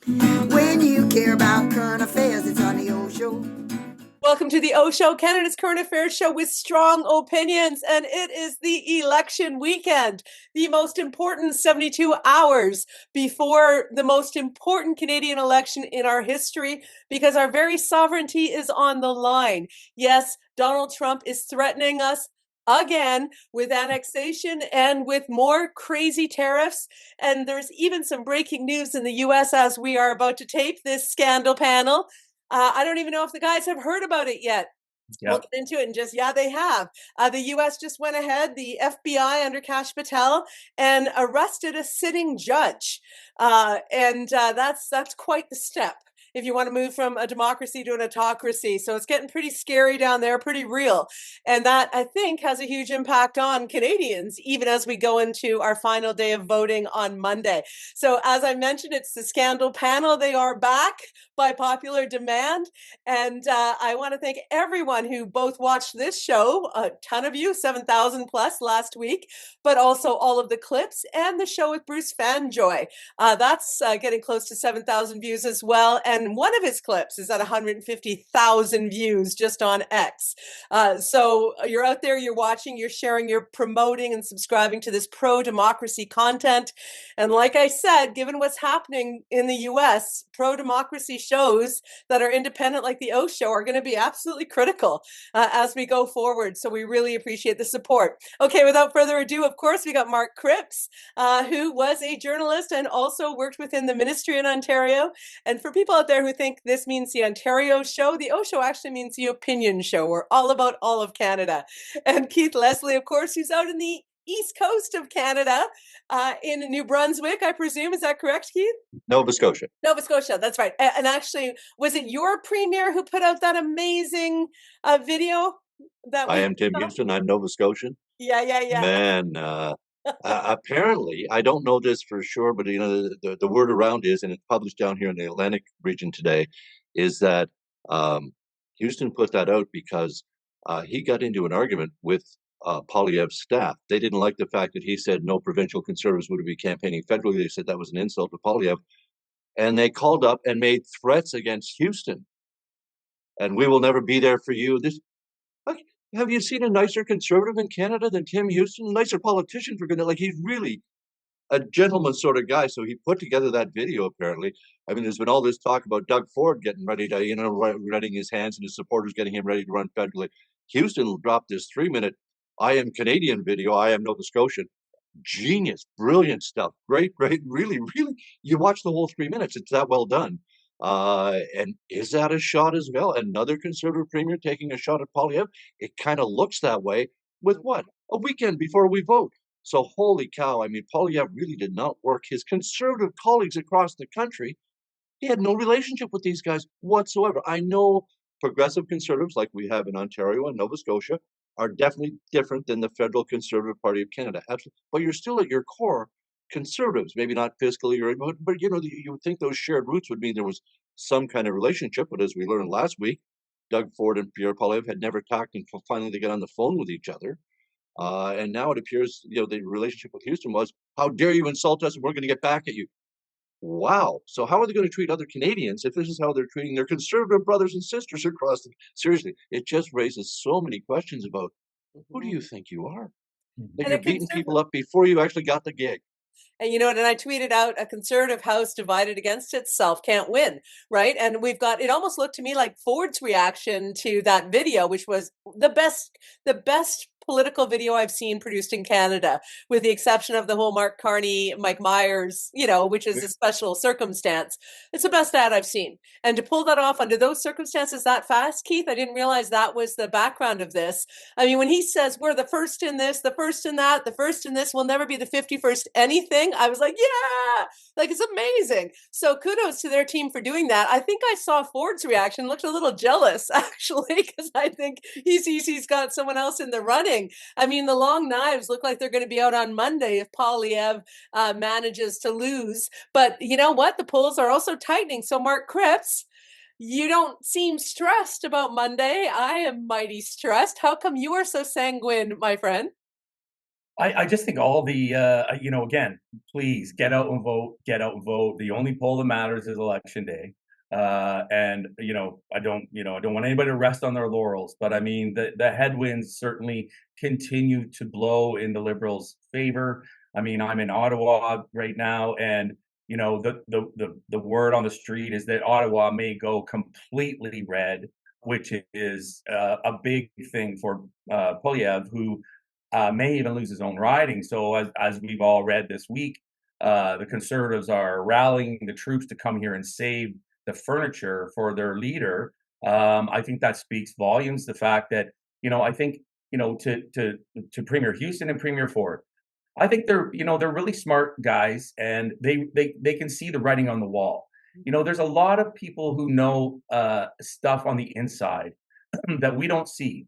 When you care about current affairs, it's on the OShow. Welcome to the OShow, Canada's current affairs show with strong opinions, and it is the election weekend, the most important 72 hours before the most important Canadian election in our history, because our very sovereignty is on the line. Yes, Donald Trump is threatening us again with annexation and with more crazy tariffs. And there's even some breaking news in the US as we are about to tape this scandal panel. I don't even know if the guys have heard about it yet. We'll get into it and they have. The U.S. just went ahead, the FBI under Kash Patel, and arrested a sitting judge. That's quite the step if you want to move from a democracy to an autocracy. So it's getting pretty scary down there, pretty real. And that, I think, has a huge impact on Canadians, even as we go into our final day of voting on Monday. So as I mentioned, it's the scandal panel. They are back by popular demand. And I want to thank everyone who both watched this show, a ton of you, 7,000 plus last week, but also all of the clips and the show with Bruce Fanjoy. That's getting close to 7,000 views as well. And one of his clips is at 150,000 views just on X. So you're out there, you're watching, you're sharing, you're promoting and subscribing to this pro-democracy content. And like I said, given what's happening in the US, pro-democracy shows that are independent like the OShow are going to be absolutely critical as we go forward. So we really appreciate the support. Okay, without further ado, of course, we got Mark Cripps, who was a journalist and also worked within the ministry in Ontario. And for people out there who think this means the Ontario show, the OShow actually means the opinion show. We're all about all of Canada. And Keith Leslie, of course, who's out in the east coast of Canada, in New Brunswick, I presume. Is that correct, Keith? Nova Scotia. Nova Scotia, that's right. And actually, was it your premier who put out that amazing video? I am Tim Houston. I'm Nova Scotian. Yeah. Man, apparently, I don't know this for sure, but the word around is, and it's published down here in the Atlantic region today, is that Houston put that out because he got into an argument with Poilievre's staff. They didn't like the fact that he said no provincial Conservatives would be campaigning federally. They said that was an insult to Poilievre. And they called up and made threats against Houston. And we will never be there for you. Have you seen a nicer Conservative in Canada than Tim Houston? A nicer politician, for goodness. Like, he's really a gentleman sort of guy. So he put together that video, apparently. I mean, there's been all this talk about Doug Ford getting ready to, readying his hands and his supporters getting him ready to run federally. Houston dropped this 3-minute I am Canadian video, I am Nova Scotian. Genius, brilliant stuff. Great, really. You watch the whole 3 minutes. It's that well done. And is that a shot as well? Another Conservative premier taking a shot at Poilievre? It kind of looks that way with what? A weekend before we vote. So holy cow, I mean, Poilievre really did not work. His Conservative colleagues across the country, he had no relationship with these guys whatsoever. I know progressive Conservatives like we have in Ontario and Nova Scotia are definitely different than the federal Conservative Party of Canada. Absolutely. But you're still at your core Conservatives, maybe not fiscally, but you would think those shared roots would mean there was some kind of relationship. But as we learned last week, Doug Ford and Pierre Poilievre had never talked until finally they got on the phone with each other. And now it appears, the relationship with Houston was, how dare you insult us, and we're going to get back at you. Wow. So how are they going to treat other Canadians if this is how they're treating their Conservative brothers and sisters across the... Seriously, it just raises so many questions about who do you think you are? That you're beating people up before you actually got the gig. And you know what? And I tweeted out, a Conservative House divided against itself can't win, right? And we've got, it almost looked to me like Ford's reaction to that video, which was the best political video I've seen produced in Canada, with the exception of the whole Mark Carney, Mike Myers, which is a special circumstance. It's the best ad I've seen. And to pull that off under those circumstances that fast, Keith, I didn't realize that was the background of this. I mean, when he says we're the first in this, the first in that, the first in this, we'll never be the 51st anything, I was like, yeah, like, it's amazing. So kudos to their team for doing that. I think I saw Ford's reaction, looked a little jealous, actually, because I think he's got someone else in the running. I mean, the long knives look like they're going to be out on Monday if Poilievre manages to lose. But you know what? The polls are also tightening. So Mark Cripps, you don't seem stressed about Monday. I am mighty stressed. How come you are so sanguine, my friend? I just think all the, again, please get out and vote, get out and vote. The only poll that matters is election day. And, I don't want anybody to rest on their laurels, but I mean, the headwinds certainly continue to blow in the Liberals' favor. I mean, I'm in Ottawa right now, and, the word on the street is that Ottawa may go completely red, which is a big thing for Poilievre, who may even lose his own riding. So as we've all read this week, the Conservatives are rallying the troops to come here and save the furniture for their leader. I think that speaks volumes. The fact that I think to Premier Houston and Premier Ford, I think they're really smart guys, and they can see the writing on the wall. There's a lot of people who know stuff on the inside that we don't see,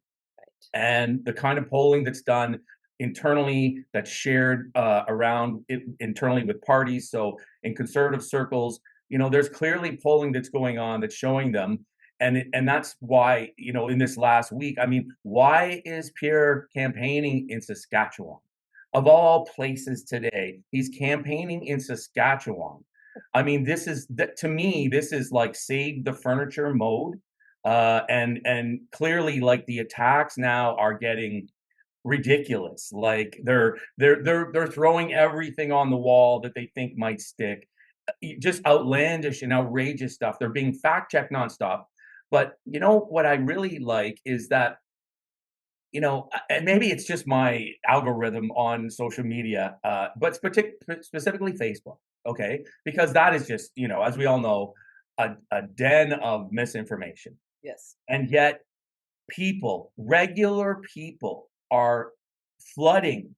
and the kind of polling that's done internally, that's shared around internally with parties. So in conservative circles, there's clearly polling that's going on that's showing them. And that's why, in this last week, I mean, why is Pierre campaigning in Saskatchewan? Of all places today, he's campaigning in Saskatchewan. I mean, to me, this is like save the furniture mode. And clearly, like, the attacks now are getting ridiculous. Like, they're throwing everything on the wall that they think might stick. Just outlandish and outrageous stuff. They're being fact checked nonstop. But what I really like is that, and maybe it's just my algorithm on social media, but specifically Facebook, okay? Because that is just, as we all know, a den of misinformation. Yes. And yet regular people are flooding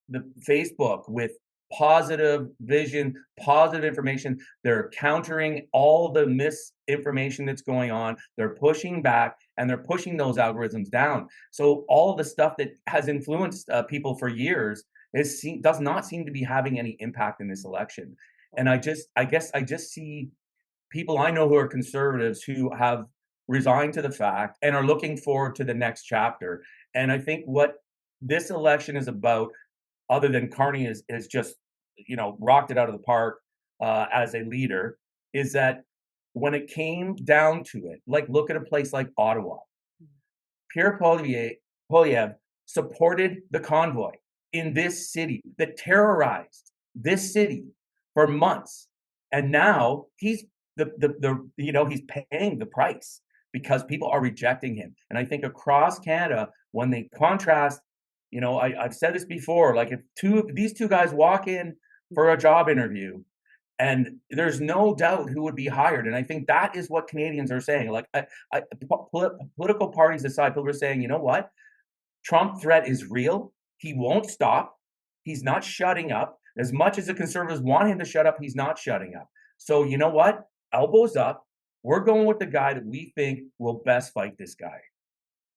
the Facebook with positive vision, positive information. They're countering all the misinformation that's going on. They're pushing back, and they're pushing those algorithms down. So all the stuff that has influenced people for years does not seem to be having any impact in this election. And I guess I just see people I know who are conservatives who have resigned to the fact and are looking forward to the next chapter. And I think what this election is about, other than Carney is just, rocked it out of the park as a leader, is that when it came down to it, like, look at a place like Ottawa. Pierre Poilievre supported the convoy in this city that terrorized this city for months, and now he's he's paying the price because people are rejecting him. And I think across Canada, when they contrast, I've said this before, like, if these two guys walk in for a job interview, and there's no doubt who would be hired. And I think that is what Canadians are saying. Like, political parties aside, people are saying, you know what? Trump threat is real. He won't stop. He's not shutting up. As much as the Conservatives want him to shut up, he's not shutting up. So you know what? Elbows up. We're going with the guy that we think will best fight this guy.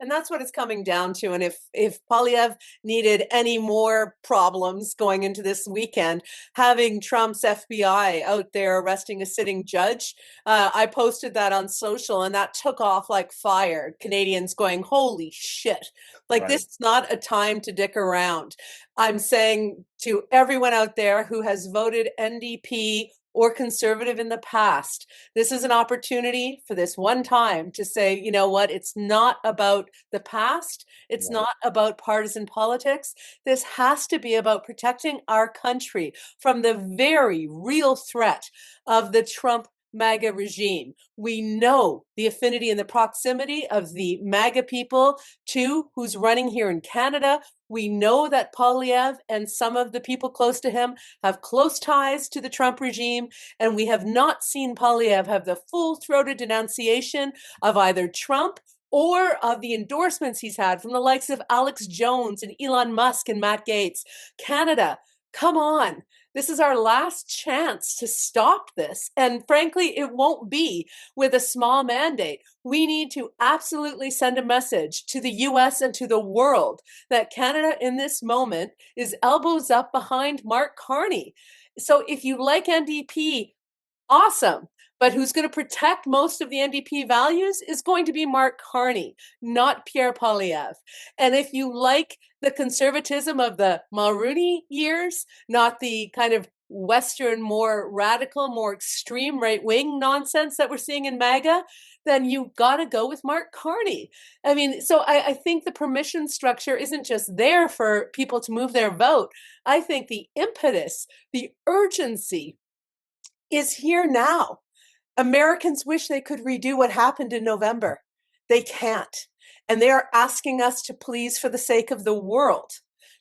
And that's what it's coming down to. And if Poilievre needed any more problems going into this weekend, having Trump's FBI out there arresting a sitting judge, I posted that on social, and that took off like fire. Canadians going, holy shit. Like, Right. This is not a time to dick around. I'm saying to everyone out there who has voted NDP or conservative in the past, this is an opportunity for this one time to say, you know what, it's not about the past. It's Right. not about partisan politics. This has to be about protecting our country from the very real threat of the Trump MAGA regime. We know the affinity and the proximity of the MAGA people to who's running here in Canada. We know that Poilievre and some of the people close to him have close ties to the Trump regime, and we have not seen Poilievre have the full-throated denunciation of either Trump or of the endorsements he's had from the likes of Alex Jones and Elon Musk and Matt Gaetz. Canada, come on. This is our last chance to stop this. And frankly, it won't be with a small mandate. We need to absolutely send a message to the US and to the world that Canada in this moment is elbows up behind Mark Carney. So if you like NDP, awesome. But who's going to protect most of the NDP values is going to be Mark Carney, not Pierre Poilievre. And if you like the conservatism of the Mulroney years, not the kind of Western, more radical, more extreme right-wing nonsense that we're seeing in MAGA, then you got to go with Mark Carney. I mean, so I think the permission structure isn't just there for people to move their vote. I think the impetus, the urgency is here now. Americans wish they could redo what happened in November. They can't. And they are asking us to please, for the sake of the world,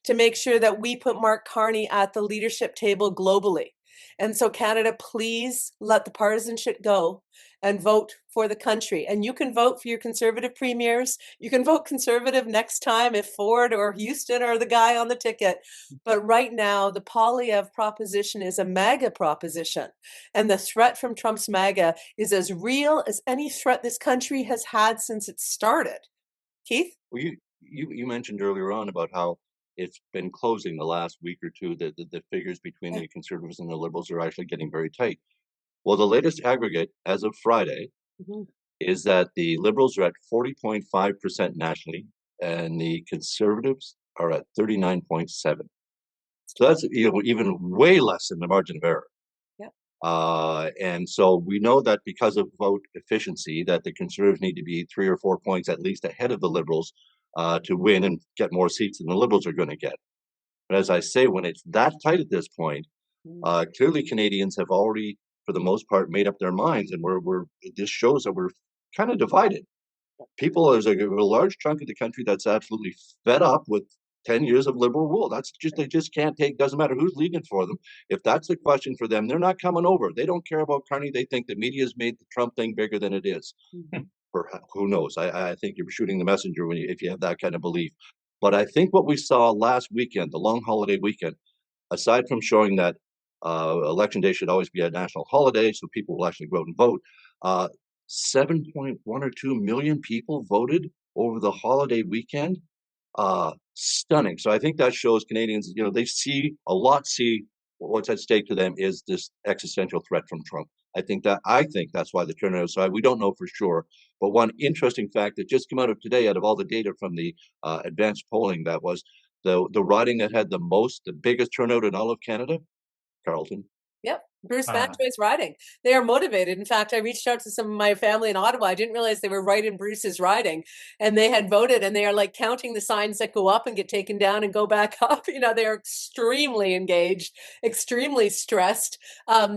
to make sure that we put Mark Carney at the leadership table globally. And so Canada, please let the partisanship go and vote for the country. And you can vote for your conservative premiers. You can vote conservative next time if Ford or Houston are the guy on the ticket. But right now, the Poilievre proposition is a MAGA proposition. And the threat from Trump's MAGA is as real as any threat this country has had since it started. Keith? Well, you mentioned earlier on about how it's been closing the last week or two, that the figures between the Conservatives and the Liberals are actually getting very tight. Well, the latest aggregate as of Friday is that the Liberals are at 40.5% nationally, and the Conservatives are at 39.7%. So that's even way less than the margin of error. And so we know that because of vote efficiency, that the Conservatives need to be 3 or 4 points at least ahead of the Liberals to win and get more seats than the Liberals are going to get. But as I say, when it's that tight at this point, clearly Canadians have already, for the most part, made up their minds, and this shows that we're kind of divided. There's a large chunk of the country that's absolutely fed up with 10 years of liberal rule. They just can't take, doesn't matter who's leading for them. If that's the question for them, they're not coming over. They don't care about Carney. They think the media's made the Trump thing bigger than it is. Who knows? I think you're shooting the messenger if you have that kind of belief. But I think what we saw last weekend, the long holiday weekend, aside from showing that election day should always be a national holiday so people will actually go out and vote, 7.1 or 2 million people voted over the holiday weekend. Stunning. So I think that shows Canadians, they see what's at stake to them is this existential threat from Trump. I think that's why the turnout is high. We don't know for sure, but one interesting fact that just came out of today, out of all the data from the advanced polling, that was the riding that had the biggest turnout in all of Canada, Carleton. Yep. Bruce Fanjoy's riding. They are motivated. In fact, I reached out to some of my family in Ottawa. I didn't realize they were right in Bruce's riding, and they had voted, and they are like counting the signs that go up and get taken down and go back up. They are extremely engaged, extremely stressed,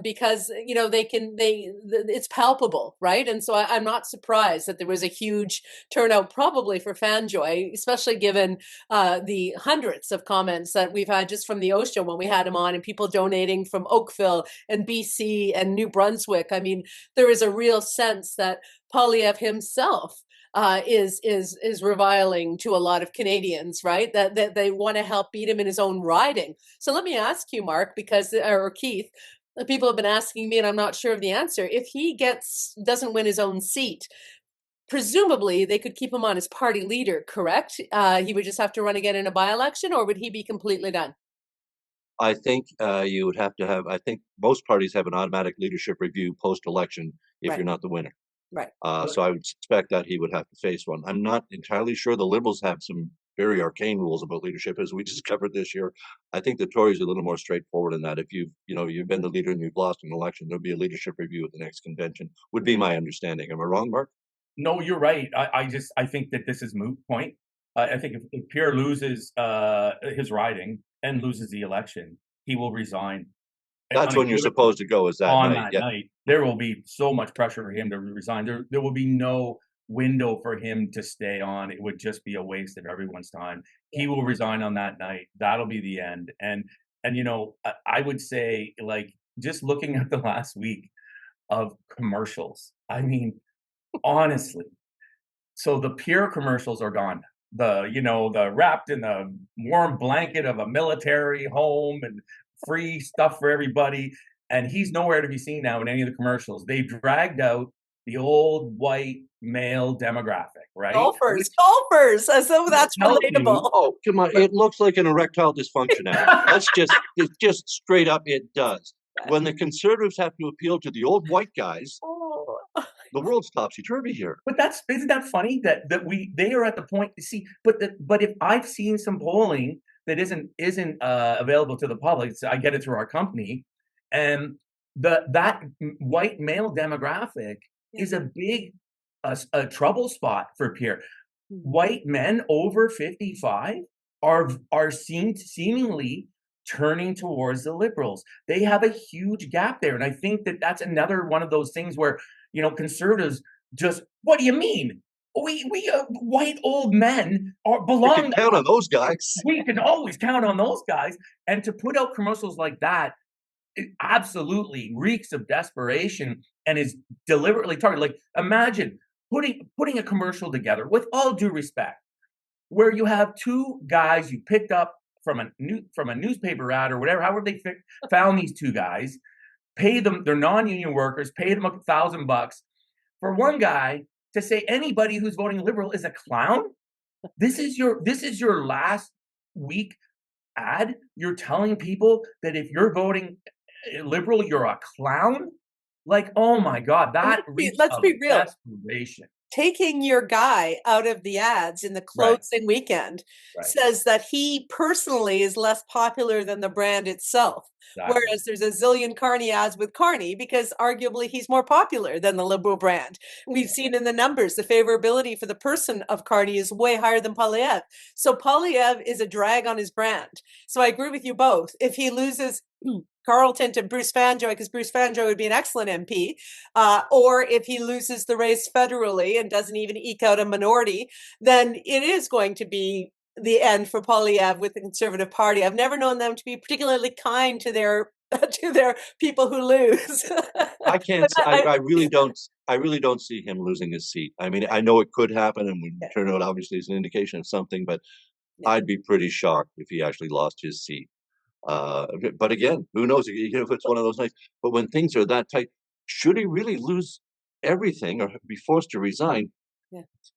because it's palpable, right? And so I'm not surprised that there was a huge turnout, probably for Fanjoy, especially given the hundreds of comments that we've had just from the OShow when we had him on, and people donating from Oakville and BC and New Brunswick. I mean, there is a real sense that Poilievre himself is reviling to a lot of Canadians, right? That they want to help beat him in his own riding. So let me ask you, Mark, or Keith, people have been asking me, and I'm not sure of the answer. If he doesn't win his own seat, presumably they could keep him on as party leader, correct? He would just have to run again in a by-election, or would he be completely done? I think you would have to have, I think most parties have an automatic leadership review post-election if you're not the winner. Right. So I would suspect that he would have to face one. I'm not entirely sure. The Liberals have some very arcane rules about leadership, as we discovered this year. I think the Tories are a little more straightforward in that. If you've been the leader and you've lost an election, there'll be a leadership review at the next convention, would be my understanding. Am I wrong, Mark? No, you're right. I think that this is moot point. I think if Pierre loses his riding and loses the election, he will resign. That's when you're supposed to go, is that night. That night. There will be so much pressure for him to resign. There will be no window for him to stay on. It would just be a waste of everyone's time. He will resign on that night. That'll be the end. And I would say, like, just looking at the last week of commercials, I mean, honestly, so the Pierre commercials are gone. The wrapped in the warm blanket of a military home and free stuff for everybody. And he's nowhere to be seen now in any of the commercials. They dragged out the old white male demographic, right? Golfers, as though that's relatable. Oh, come on. It looks like an erectile dysfunction. It's just straight up, it does. When the Conservatives have to appeal to the old white guys The world's topsy-turvy here. But isn't that funny that they are at the point to see, but if I've seen some polling that isn't available to the public, so I get it through our company, and that white male demographic is a big a trouble spot for Pierre. White men over 55 are seemingly turning towards the Liberals. They have a huge gap there, and I think that's another one of those things where, you know, conservatives just, what do you mean? We white old men belong. We can count on those guys. We can always count on those guys, and to put out commercials like that, it absolutely reeks of desperation and is deliberately targeted. Like, imagine putting a commercial together, with all due respect, where you have two guys you picked up from a newspaper ad or whatever, however they found these two guys, pay them, they're non-union workers, pay them $1,000 for one guy to say anybody who's voting Liberal is a clown. This is your last week ad. You're telling people that if you're voting Liberal, you're a clown. Like, oh my God, that let's be real. Desperation. Taking your guy out of the ads in the closing weekend says that he personally is less popular than the brand itself. Exactly. Whereas there's a zillion Carney ads with Carney because arguably he's more popular than the Liberal brand. We've seen in the numbers, the favorability for the person of Carney is way higher than Poilievre. So Poilievre is a drag on his brand. So I agree with you both. If he loses Carleton to Bruce Fanjoy, because Bruce Fanjoy would be an excellent MP, or if he loses the race federally and doesn't even eke out a minority, then it is going to be the end for Poilievre with the Conservative Party. I've never known them to be particularly kind to their people who lose. I can't. I really don't. I really don't see him losing his seat. I mean, I know it could happen, and would turn out obviously as an indication of something, but I'd be pretty shocked if he actually lost his seat. But again, who knows? You know, if it's one of those nights. But when things are that tight, should he really lose everything or be forced to resign?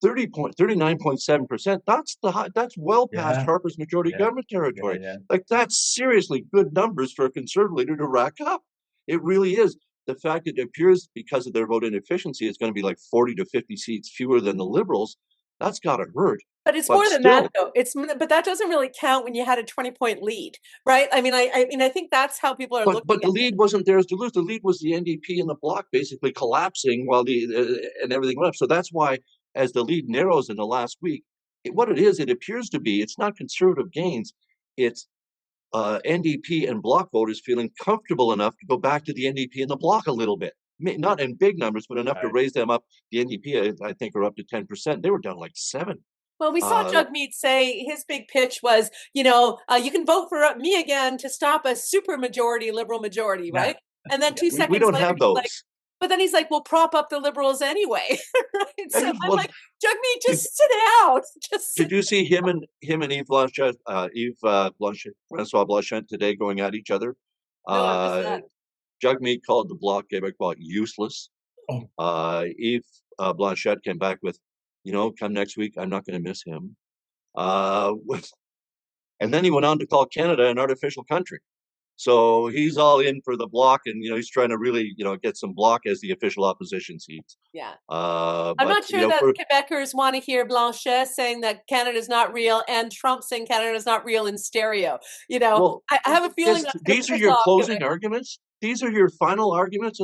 39.7%. That's well past Harper's majority government territory. Like, that's seriously good numbers for a conservative leader to rack up. It really is. The fact that it appears because of their vote inefficiency, it's going to be like 40 to 50 seats fewer than the Liberals. That's got to hurt. But it's more than that, though. But that doesn't really count when you had a 20-point lead, right? I mean, I think that's how people are looking. But the lead wasn't theirs to lose. The lead was the NDP and the Bloc basically collapsing while and everything went up. So that's why, as the lead narrows in the last week, what it appears to be, it's not conservative gains. It's NDP and Bloc voters feeling comfortable enough to go back to the NDP and the Bloc a little bit. Not in big numbers, but enough to raise them up. The NDP, I think, are up to 10%. They were down like 7%. Well, we saw Jagmeet say his big pitch was, you can vote for me again to stop a super majority Liberal majority, right? And then 2 seconds we don't later, have those. but then he's like, we'll prop up the Liberals anyway. Right? So I'm like, Jagmeet, just sit down. Did you see him and Yves Blanchette, Francois Blanchette today going at each other? No, Jagmeet called the Bloc Québécois useless. Yves Blanchette came back with, come next week, I'm not going to miss him. And then he went on to call Canada an artificial country. So he's all in for the Bloc, and he's trying to really get some Bloc as the official opposition seats. Yeah, I'm not sure that Quebecers want to hear Blanchet saying that Canada's not real and Trump saying Canada's not real in stereo. Well, I have a feeling these are your closing arguments. These are your final arguments,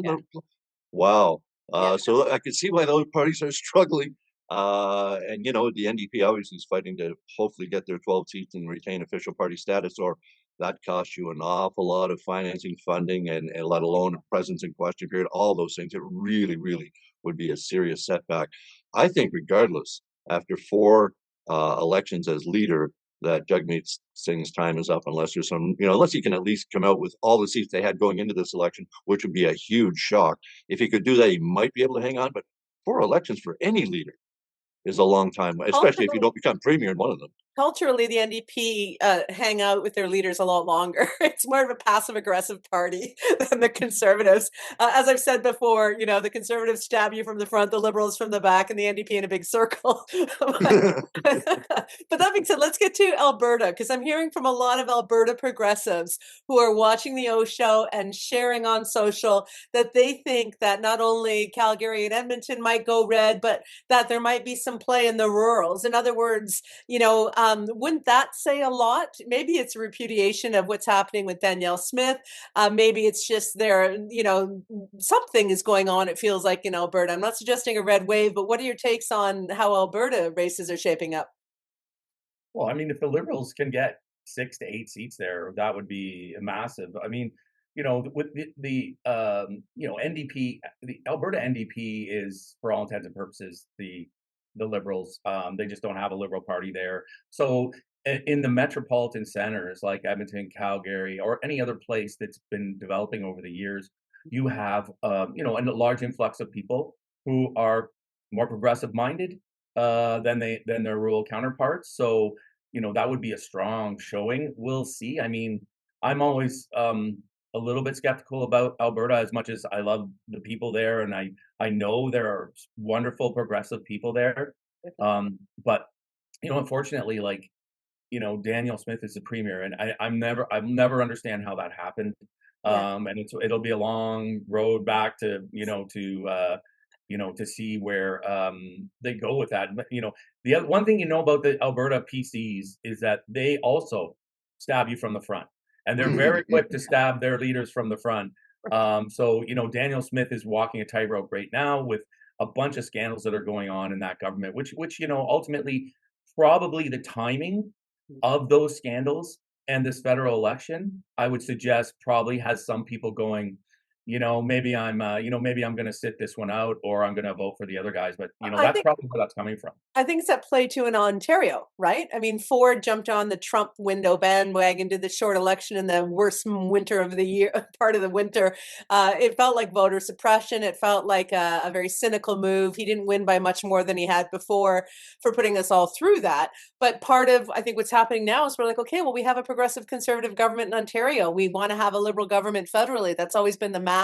wow. So I can see why those parties are struggling. And the NDP obviously is fighting to hopefully get their 12 seats and retain official party status, or that costs you an awful lot of financing, funding, and let alone presence in question period, all those things. It really, really would be a serious setback. I think regardless, after 4 elections as leader, that Jagmeet Singh's time is up, unless there's unless he can at least come out with all the seats they had going into this election, which would be a huge shock. If he could do that, he might be able to hang on, but 4 elections for any leader is a long time, especially if you don't become premier in one of them. culturally, the NDP hang out with their leaders a lot longer. It's more of a passive aggressive party than the Conservatives. As I've said before, you know, the Conservatives stab you from the front, the Liberals from the back, and the NDP in a big circle. But that being said, let's get to Alberta, because I'm hearing from a lot of Alberta progressives who are watching the OShow and sharing on social that they think that not only Calgary and Edmonton might go red, but that there might be some play in the rurals. In other words, you know, wouldn't that say a lot? Maybe it's a repudiation of what's happening with Danielle Smith. Maybe it's just there, you know, something is going on, it feels like, in Alberta. I'm not suggesting a red wave, but what are your takes on how Alberta races are shaping up? Well, I mean, if the Liberals can get 6 to 8 seats there, that would be massive. I mean, you know, with you know, NDP, the Alberta NDP is, for all intents and purposes, the Liberals. They just don't have a Liberal Party there. So in the metropolitan centers like Edmonton, Calgary, or any other place that's been developing over the years, you have you know, a large influx of people who are more progressive minded than their rural counterparts. So you know, that would be a strong showing. We'll see. I mean, I'm always a little bit skeptical about Alberta, as much as I love the people there, and I know there are wonderful progressive people there. But you know, unfortunately, like, you know, Danielle Smith is the premier, and I'll never understand how that happened. Yeah. And it'll be a long road back to, you know, to see where they go with that. But you know, the other one thing you know about the Alberta PCs is that they also stab you from the front, and they're very quick to stab their leaders from the front. So you know, Danielle Smith is walking a tightrope right now with a bunch of scandals that are going on in that government, which you know, ultimately, probably the timing of those scandals and this federal election, I would suggest, probably has some people going, you know, maybe I'm going to sit this one out, or I'm going to vote for the other guys. But you know, I that's think probably where that's coming from. I think it's at play too in Ontario, right? I mean, Ford jumped on the Trump window bandwagon, did the short election in the worst winter of the year, part of the winter. It felt like voter suppression. It felt like a very cynical move. He didn't win by much more than he had before for putting us all through that. But part of, I think, what's happening now is we're like, okay, well, we have a progressive conservative government in Ontario. We want to have a liberal government federally. That's always been the math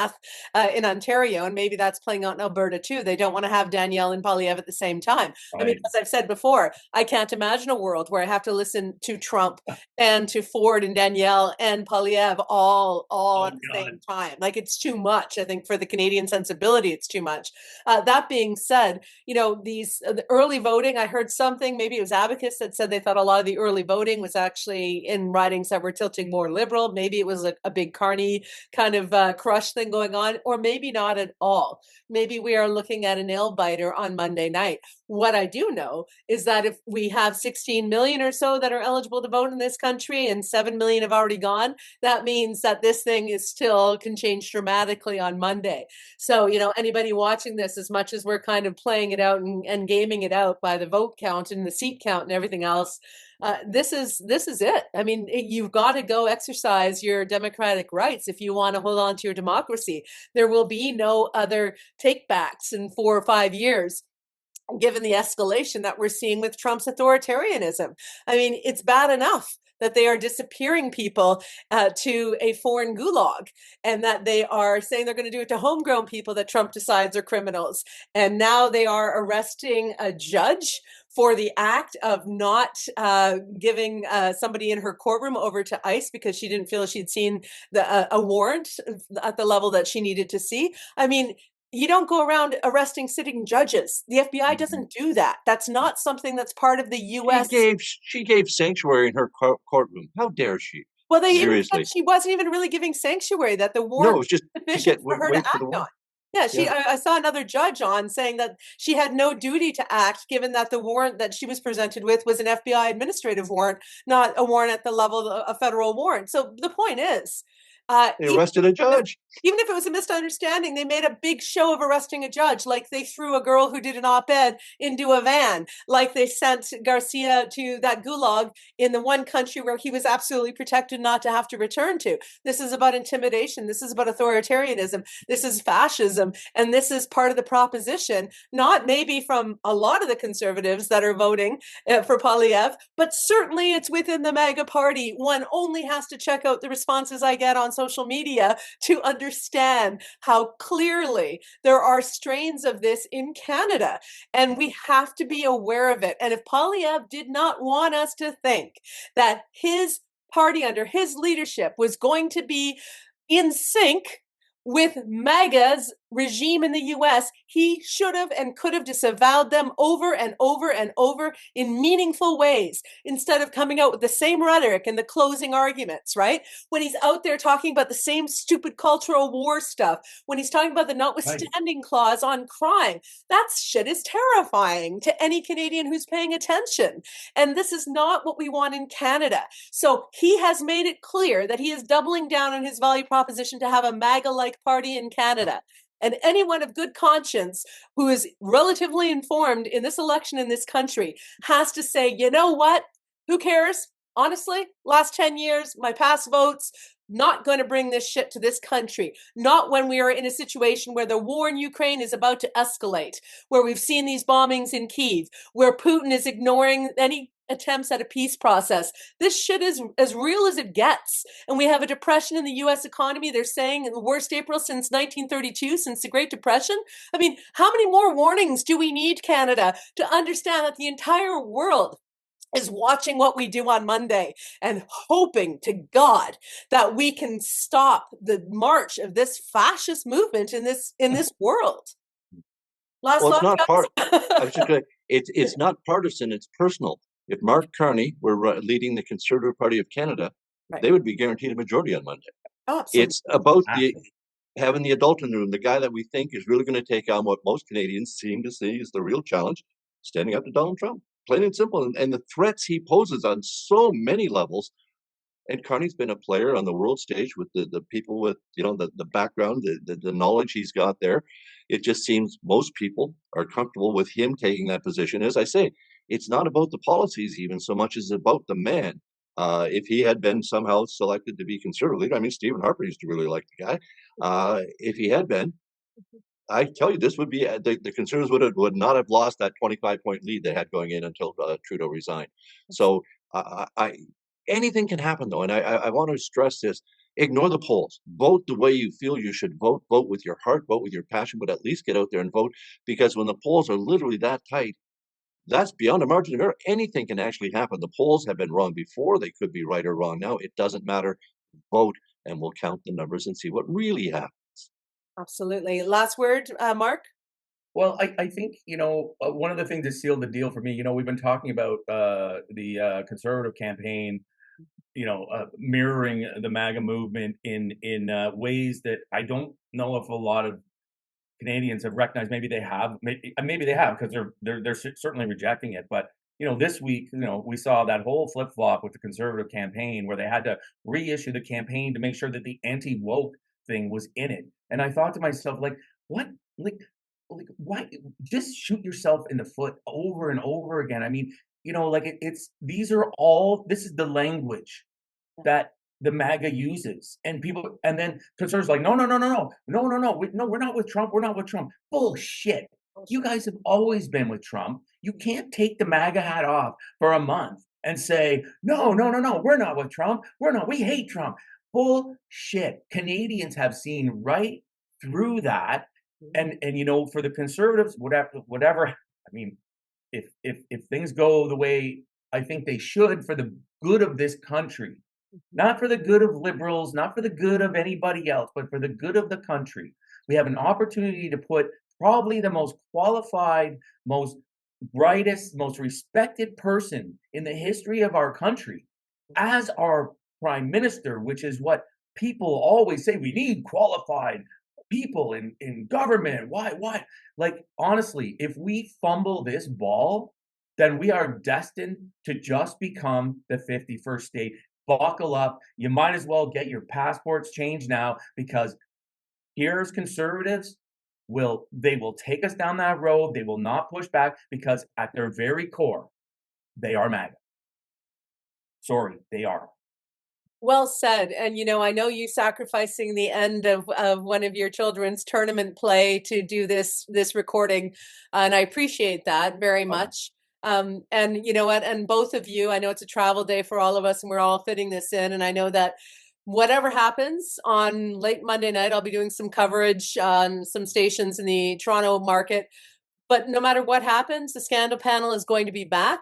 in Ontario. And maybe that's playing out in Alberta too. They don't want to have Danielle and Poilievre at the same time. I mean, Right. as I've said before, I can't imagine a world where I have to listen to Trump and to Ford and Danielle and Poilievre all Oh at the God. same time. Like, it's too much. I think for the Canadian sensibility, it's too much. That being said, you know, the early voting, I heard something, maybe it was Abacus, that said they thought a lot of the early voting was actually in ridings that were tilting more liberal. Maybe it was a big Carney kind of crush thing going on, or maybe not at all. Maybe we are looking at a nail biter on Monday night. What I do know is that if we have 16 million or so that are eligible to vote in this country and 7 million have already gone, that means that this thing is still can change dramatically on Monday. So, you know, anybody watching this, as much as we're kind of playing it out and gaming it out by the vote count and the seat count and everything else, this is it. I mean, you've got to go exercise your democratic rights if you want to hold on to your democracy. There will be no other takebacks in 4 or 5 years, given the escalation that we're seeing with Trump's authoritarianism. I mean, it's bad enough that they are disappearing people to a foreign gulag, and that they are saying they're going to do it to homegrown people that Trump decides are criminals. And now they are arresting a judge for the act of not giving somebody in her courtroom over to ICE because she didn't feel she'd seen a warrant at the level that she needed to see. I mean, you don't go around arresting sitting judges. The FBI doesn't do that. That's not something that's part of the She U.S. gave sanctuary in her courtroom. How dare she? Well, they even said Seriously. she wasn't even really giving sanctuary, that the No, warrant it was just was to sufficient for her to wait for the act on. warrant. Yeah, Yeah. I saw another judge on saying that she had no duty to act, given that the warrant that she was presented with was an FBI administrative warrant, not a warrant at the level of a federal warrant. So the point is, They even arrested a judge. Even if it was a misunderstanding, they made a big show of arresting a judge, like they threw a girl who did an op-ed into a van, like they sent Garcia to that gulag in the one country where he was absolutely protected not to have to return to. This is about intimidation. This is about authoritarianism. This is fascism. And this is part of the proposition, not maybe from a lot of the conservatives that are voting for Poilievre, but certainly it's within the MAGA party. One only has to check out the responses I get on social media to understand how clearly there are strains of this in Canada, and we have to be aware of it. And if Poilievre did not want us to think that his party under his leadership was going to be in sync with MAGA's regime in the US, he should have and could have disavowed them over and over and over in meaningful ways, instead of coming out with the same rhetoric and the closing arguments, right? When he's out there talking about the same stupid cultural war stuff, when he's talking about the notwithstanding clause on crime, that shit is terrifying to any Canadian who's paying attention. And this is not what we want in Canada. So he has made it clear that he is doubling down on his value proposition to have a MAGA-like party in Canada. And anyone of good conscience who is relatively informed in this election in this country has to say, you know what? Who cares? Honestly, last 10 years, my past votes, not going to bring this shit to this country. Not when we are in a situation where the war in Ukraine is about to escalate, where we've seen these bombings in Kyiv, where Putin is ignoring any attempts at a peace process. This shit is as real as it gets. And we have a depression in the US economy. They're saying the worst April since 1932, since the Great Depression. I mean, how many more warnings do we need, Canada, to understand that the entire world is watching what we do on Monday and hoping to God that we can stop the march of this fascist movement in this world? Last Well, it's thought, not part. I was guys? just going. It's not partisan. It's personal. If Mark Carney were leading the Conservative Party of Canada, Right. they would be guaranteed a majority on Monday. Oh, absolutely. It's about having the adult in the room, the guy that we think is really going to take on what most Canadians seem to see is the real challenge, standing up to Donald Trump. Plain and simple. And the threats he poses on so many levels. And Carney's been a player on the world stage with the people with, the background, the knowledge he's got there. It just seems most people are comfortable with him taking that position. As I say, it's not about the policies even so much as about the man. If he had been somehow selected to be conservative leader, I mean, Stephen Harper used to really like the guy. If he had been, I tell you, this would be the Conservatives would not have lost that 25-point lead they had going in until Trudeau resigned. So anything can happen though, and I want to stress this: ignore the polls. Vote the way you feel you should vote. Vote with your heart. Vote with your passion. But at least get out there and vote, because when the polls are literally that tight, that's beyond a margin of error. Anything can actually happen. The polls have been wrong before; they could be right or wrong now. It doesn't matter. Vote, and we'll count the numbers and see what really happens. Absolutely. Last word, Mark? Well, I think, one of the things that sealed the deal for me, we've been talking about the Conservative campaign, mirroring the MAGA movement in ways that I don't know if a lot of Canadians have recognized. Maybe they have, maybe they have, because they're certainly rejecting it. But this week, we saw that whole flip flop with the Conservative campaign, where they had to reissue the campaign to make sure that the anti-woke thing was in it. And I thought to myself, like, what, like why just shoot yourself in the foot over and over again? I mean, it's this is the language that the MAGA uses, and people, and then conservatives like, no, we're not with Trump. We're not with Trump. Bullshit. You guys have always been with Trump. You can't take the MAGA hat off for a month and say, no, we're not with Trump. We hate Trump. Bullshit. Canadians have seen right through that. And for the conservatives, whatever, I mean, if things go the way I think they should, for the good of this country, not for the good of liberals, not for the good of anybody else, but for the good of the country, we have an opportunity to put probably the most qualified, most brightest, most respected person in the history of our country as our prime minister, which is what people always say. We need qualified people in government. Why? Like, honestly, if we fumble this ball, then we are destined to just become the 51st state. Buckle up. You might as well get your passports changed now, because Here's conservatives will take us down that road. They will not push back because at their very core, they are MAGA. Sorry, they are. Well said. And I know you sacrificing the end of one of your children's tournament play to do this recording, and I appreciate that very much. And you know what? And both of you, I know it's a travel day for all of us, and we're all fitting this in. And I know that whatever happens on late Monday night, I'll be doing some coverage on some stations in the Toronto market. But no matter what happens, the Scandal panel is going to be back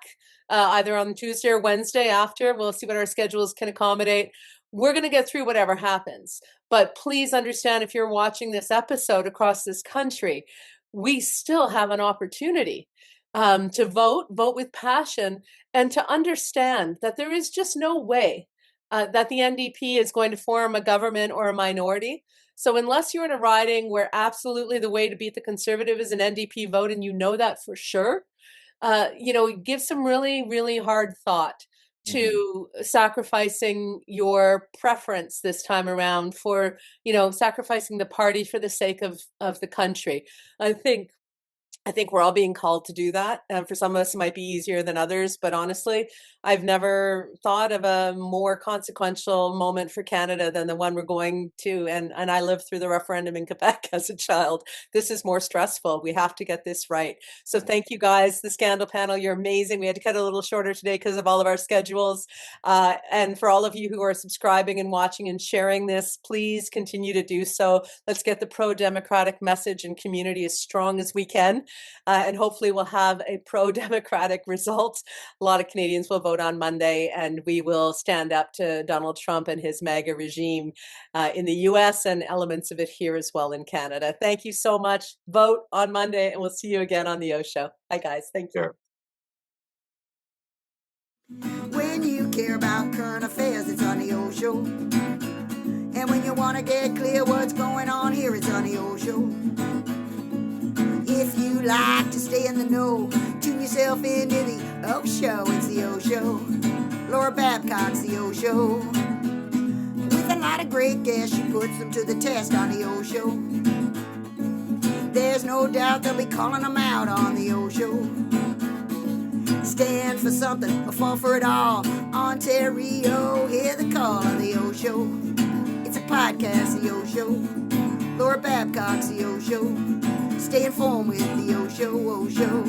either on Tuesday or Wednesday after. We'll see what our schedules can accommodate. We're going to get through whatever happens. But please understand, if you're watching this episode across this country, we still have an opportunity to vote with passion, and to understand that there is just no way that the NDP is going to form a government or a minority. So unless you're in a riding where absolutely the way to beat the Conservative is an NDP vote, and you know that for sure, give some really, really hard thought to sacrificing your preference this time around for, sacrificing the party for the sake of the country. I think we're all being called to do that. And for some of us, it might be easier than others. But honestly, I've never thought of a more consequential moment for Canada than the one we're going to. And I lived through the referendum in Quebec as a child. This is more stressful. We have to get this right. So thank you guys, the Scandal panel. You're amazing. We had to cut it a little shorter today because of all of our schedules. And for all of you who are subscribing and watching and sharing this, please continue to do so. Let's get the pro-democratic message and community as strong as we can. And hopefully we'll have a pro-democratic result. A lot of Canadians will vote on Monday, and we will stand up to Donald Trump and his MAGA regime in the US and elements of it here as well in Canada. Thank you so much. Vote on Monday, and we'll see you again on the OShow. Bye, guys. Thank you. Sure. When you care about current affairs, it's on the OShow. And when you want to get clear what's going on here, it's on the OShow. If you like to stay in the know, tune yourself into the OShow. It's the OShow. Laura Babcock's the OShow. With a lot of great guests, she puts them to the test on the OShow. There's no doubt they'll be calling them out on the OShow. Stand for something or fall for it all. Ontario, hear the call of the OShow. It's a podcast, the OShow. Laura Babcock's the OShow. Stay informed with the OShow, OShow.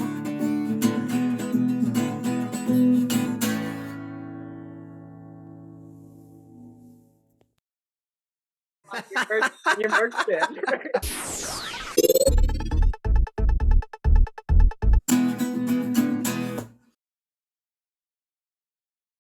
Your merch bid.